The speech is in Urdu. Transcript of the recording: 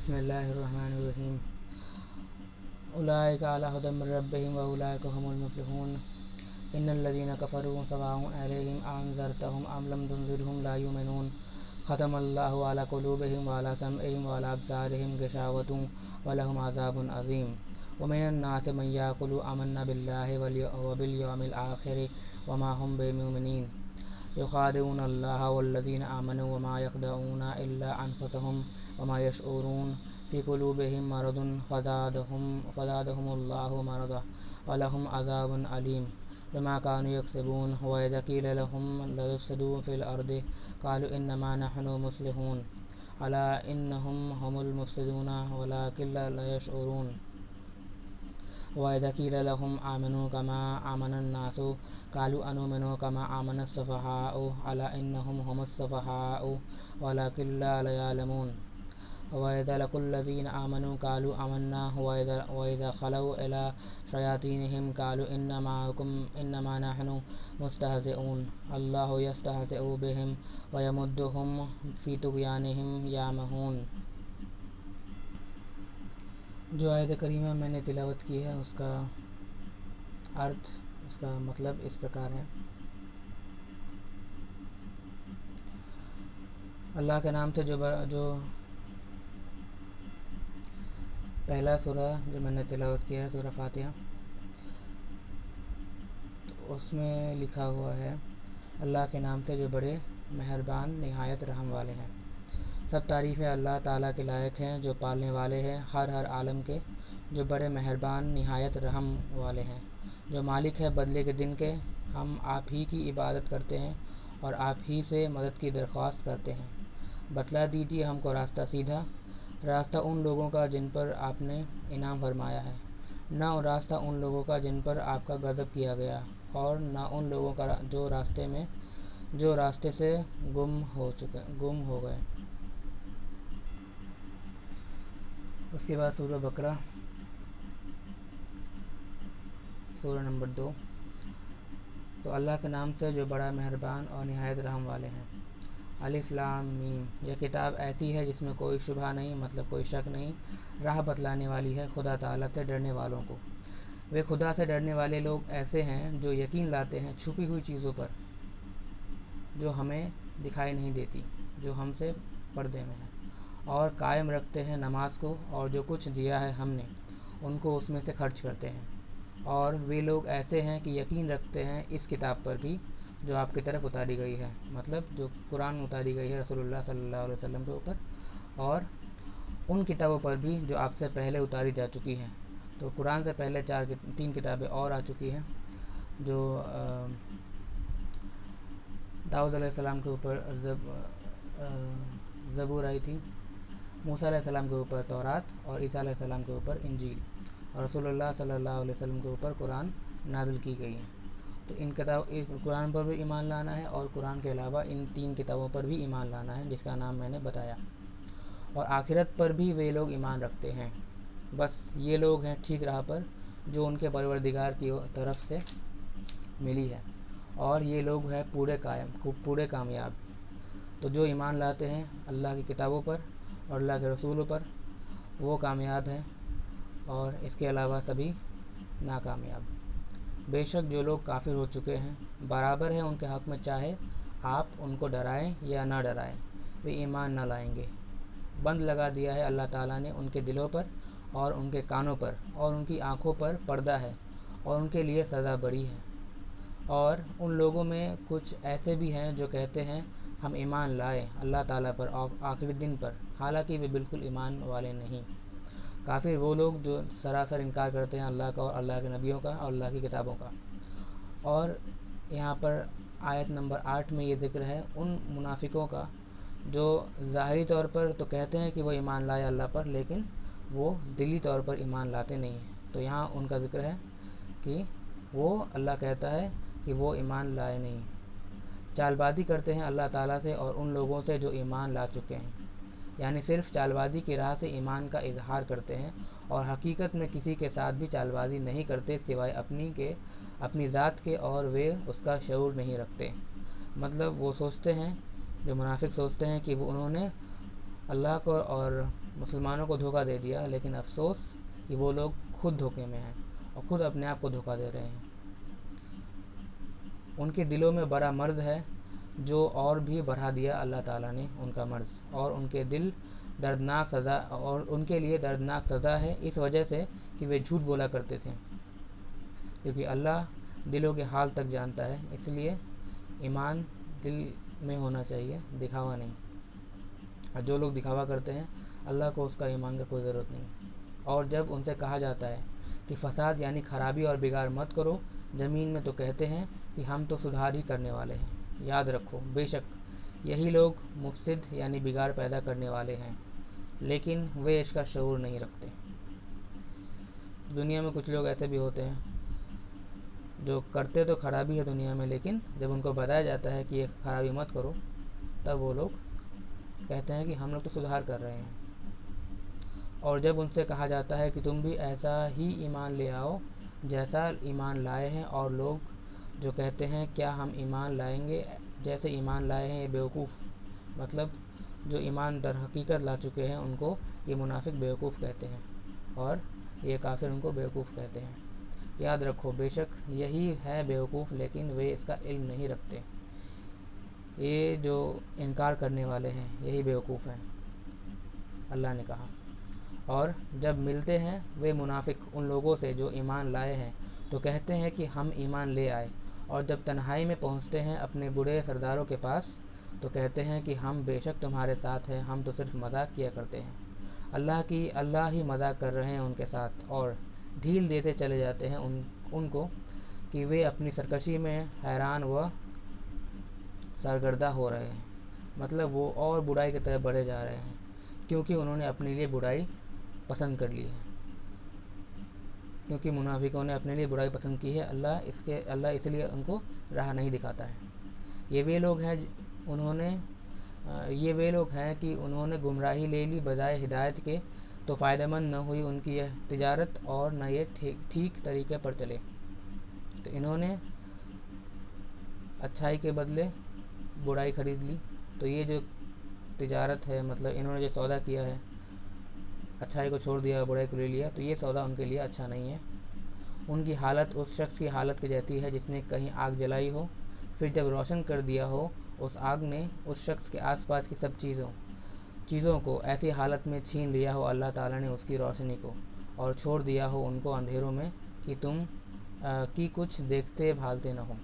بسم اللہ الرحمن الرحیم اولئک علی ھدی من ربہم واولئک ھم المفلحون ان الذین کفروا سواء علیہم انذرتہم ام لم تنذرہم لا یؤمنون ختم اللہ علی قلوبہم وعلی سمعہم وعلی ابصارہم غشاوۃ ولہم عذاب عظیم ومن الناس من یقول آمنا باللہ وبالیوم الآخر وما ھم بمؤمنین یخادعون اللہ والذین آمنوا وما یخدعون الا انفسہم وما یشعرون فی قلوبہم مرض فزادہم اللہ مرضا ولہم عذاب علیم بما كانوا یکسبون وإذا قیل لهم لا تفسدوا في الأرض قالوا إنما نحن مصلحون ألا إنهم هم المفسدون ولكن لا يشعرون وإذا قیل لهم آمنوا كما آمن الناس قالوا أنؤمن كما آمن السفهاء ألا إنهم هم السفهاء ولكن لا يعلمون وإذا لقوا الذين آمنوا قالوا آمنا وإذا خلوا إلى شياطينهم قالوا إنما نحن مستهزئون الله يستهزئ بهم ويمدهم في طغيانهم يعمهون۔ جو آیت کریمہ میں نے تلاوت کی ہے اس کا ارتھ، اس کا مطلب اس پرکار ہے۔ اللہ کے نام سے جو پہلا سورہ جو میں نے تلاوت کیا ہے سورہ فاتحہ، تو اس میں لکھا ہوا ہے اللہ کے نام سے جو بڑے مہربان نہایت رحم والے ہیں۔ سب تعریفیں اللہ تعالیٰ کے لائق ہیں جو پالنے والے ہیں ہر عالم کے، جو بڑے مہربان نہایت رحم والے ہیں، جو مالک ہے بدلے کے دن کے۔ ہم آپ ہی کی عبادت کرتے ہیں اور آپ ہی سے مدد کی درخواست کرتے ہیں۔ بتلا دیجیے ہم کو راستہ سیدھا، راستہ ان لوگوں کا جن پر آپ نے انعام فرمایا ہے، نہ راستہ ان لوگوں کا جن پر آپ کا غضب کیا گیا، اور نہ ان لوگوں کا جو راستے سے گم ہو گئے۔ اس کے بعد سورہ بقرہ، سورہ نمبر 2۔ تو اللہ کے نام سے جو بڑا مہربان اور نہایت رحم والے ہیں۔ الف لام میم، یہ کتاب ایسی ہے جس میں کوئی شبہ نہیں، مطلب کوئی شک نہیں، راہ بتلانے والی ہے خدا تعالیٰ سے ڈرنے والوں کو۔ وہ خدا سے ڈرنے والے لوگ ایسے ہیں جو یقین لاتے ہیں چھپی ہوئی چیزوں پر جو ہمیں دکھائی نہیں دیتی، جو ہم سے پردے میں ہے، اور قائم رکھتے ہیں نماز کو، اور جو کچھ دیا ہے ہم نے ان کو اس میں سے خرچ کرتے ہیں۔ اور وہ لوگ ایسے ہیں کہ یقین رکھتے ہیں اس کتاب پر بھی جو آپ کی طرف اتاری گئی ہے، مطلب جو قرآن اتاری گئی ہے رسول اللہ صلی اللہ علیہ وسلم کے اوپر، اور ان کتابوں پر بھی جو آپ سے پہلے اتاری جا چکی ہیں۔ تو قرآن سے پہلے 3 کتابیں اور آ چکی ہیں، جو داؤد علیہ السلام کے اوپر زبور آئی تھی، موسیٰ علیہ السلام کے اوپر تورات، اور عیسیٰ علیہ السلام کے اوپر انجیل، اور رسول اللہ صلی اللہ علیہ وسلم کے اوپر قرآن نازل کی گئی ہے۔ تو قرآن پر بھی ایمان لانا ہے، اور قرآن کے علاوہ ان 3 کتابوں پر بھی ایمان لانا ہے جس کا نام میں نے بتایا، اور آخرت پر بھی وہ لوگ ایمان رکھتے ہیں۔ بس یہ لوگ ہیں ٹھیک راہ پر جو ان کے پروردگار کی طرف سے ملی ہے، اور یہ لوگ ہیں پورے کامیاب۔ تو جو ایمان لاتے ہیں اللہ کی کتابوں پر اور اللہ کے رسولوں پر وہ کامیاب ہیں، اور اس کے علاوہ سبھی ناکامیاب۔ بے شک جو لوگ کافر ہو چکے ہیں برابر ہے ان کے حق میں، چاہے آپ ان کو ڈرائیں یا نہ ڈرائیں، وہ ایمان نہ لائیں گے۔ بند لگا دیا ہے اللہ تعالیٰ نے ان کے دلوں پر اور ان کے کانوں پر اور ان کی آنکھوں پر پردہ ہے، اور ان کے لیے سزا بڑی ہے۔ اور ان لوگوں میں کچھ ایسے بھی ہیں جو کہتے ہیں ہم ایمان لائے اللہ تعالیٰ پر اور آخری دن پر، حالانکہ وہ بالکل ایمان والے نہیں۔ کافر وہ لوگ جو سراسر انکار کرتے ہیں اللہ کا اور اللہ کے نبیوں کا اور اللہ کی کتابوں کا۔ اور یہاں پر آیت نمبر 8 میں یہ ذکر ہے ان منافقوں کا جو ظاہری طور پر تو کہتے ہیں کہ وہ ایمان لائے اللہ پر، لیکن وہ دلی طور پر ایمان لاتے نہیں ہیں۔ تو یہاں ان کا ذکر ہے کہ وہ اللہ کہتا ہے کہ وہ ایمان لائے نہیں، چال بازی کرتے ہیں اللہ تعالیٰ سے اور ان لوگوں سے جو ایمان لا چکے ہیں، یعنی صرف چال بازی کی راہ سے ایمان کا اظہار کرتے ہیں، اور حقیقت میں کسی کے ساتھ بھی چال بازی نہیں کرتے سوائے اپنی ذات کے، اور وہ اس کا شعور نہیں رکھتے۔ مطلب وہ سوچتے ہیں، جو منافق سوچتے ہیں کہ وہ انہوں نے اللہ کو اور مسلمانوں کو دھوکہ دے دیا، لیکن افسوس کہ وہ لوگ خود دھوکے میں ہیں اور خود اپنے آپ کو دھوکہ دے رہے ہیں۔ ان کے دلوں میں بڑا مرض ہے جو اور بھی بڑھا دیا اللہ تعالیٰ نے ان کا مرض، اور ان کے دل دردناک سزا، اور ان کے لیے دردناک سزا ہے اس وجہ سے کہ وہ جھوٹ بولا کرتے تھے، کیونکہ اللہ دلوں کے حال تک جانتا ہے۔ اس لیے ایمان دل میں ہونا چاہیے، دکھاوا نہیں۔ اور جو لوگ دکھاوا کرتے ہیں اللہ کو اس کا ایمان کا کوئی ضرورت نہیں۔ اور جب ان سے کہا جاتا ہے کہ فساد یعنی خرابی اور بگاڑ مت کرو زمین میں، تو کہتے ہیں کہ ہم تو سدھار ہی کرنے والے ہیں۔ یاد رکھو بے شک یہی لوگ مفسد یعنی بگاڑ پیدا کرنے والے ہیں، لیکن وہ اس کا شعور نہیں رکھتے۔ دنیا میں کچھ لوگ ایسے بھی ہوتے ہیں جو کرتے تو خرابی ہے دنیا میں، لیکن جب ان کو بتایا جاتا ہے کہ یہ خرابی مت کرو، تب وہ لوگ کہتے ہیں کہ ہم لوگ تو سدھار کر رہے ہیں۔ اور جب ان سے کہا جاتا ہے کہ تم بھی ایسا ہی ایمان لے آؤ جیسا ایمان لائے ہیں، اور لوگ جو کہتے ہیں کیا ہم ایمان لائیں گے جیسے ایمان لائے ہیں، یہ بیوقوف، مطلب جو ایمان در حقیقت لا چکے ہیں ان کو یہ منافق بیوقوف کہتے ہیں، اور یہ کافر ان کو بیوقوف کہتے ہیں۔ یاد رکھو بے شک یہی ہے بیوقوف، لیکن وہ اس کا علم نہیں رکھتے۔ یہ جو انکار کرنے والے ہیں یہی بیوقوف ہیں، اللہ نے کہا۔ اور جب ملتے ہیں وہ منافق ان لوگوں سے جو ایمان لائے ہیں تو کہتے ہیں کہ ہم ایمان لے آئے، اور جب تنہائی میں پہنچتے ہیں اپنے بڑے سرداروں کے پاس تو کہتے ہیں کہ ہم بے شک تمہارے ساتھ ہیں، ہم تو صرف مذاق کیا کرتے ہیں۔ اللہ ہی مذاق کر رہے ہیں ان کے ساتھ، اور ڈھیل دیتے چلے جاتے ہیں ان کو کہ وہ اپنی سرکشی میں حیران و سرگردہ ہو رہے ہیں، مطلب وہ اور برائی کی طرف بڑھے جا رہے ہیں، کیونکہ انہوں نے اپنے لیے برائی پسند کر لی ہے، کیونکہ منافقوں نے اپنے لیے برائی پسند کی ہے۔ اللہ اس لیے ان کو راہ نہیں دکھاتا ہے۔ یہ وہ لوگ ہیں کہ انہوں نے گمراہی لے لی بجائے ہدایت کے، تو فائدہ مند نہ ہوئی ان کی یہ تجارت، اور نہ یہ ٹھیک طریقے پر چلے۔ تو انہوں نے اچھائی کے بدلے برائی خرید لی، تو یہ جو تجارت ہے، مطلب انہوں نے جو سودا کیا ہے، اچھائی کو چھوڑ دیا برائی کو لے لیا، تو یہ سودا ان کے لیے اچھا نہیں ہے۔ ان کی حالت اس شخص کی حالت کی جیسی ہے جس نے کہیں آگ جلائی ہو، پھر جب روشن کر دیا ہو اس آگ نے اس شخص کے آس پاس کی سب چیزوں کو ایسی حالت میں چھین لیا ہو اللہ تعالیٰ نے اس کی روشنی کو، اور چھوڑ دیا ہو ان کو اندھیروں میں کہ تم کی کچھ دیکھتے بھالتے نہ ہو۔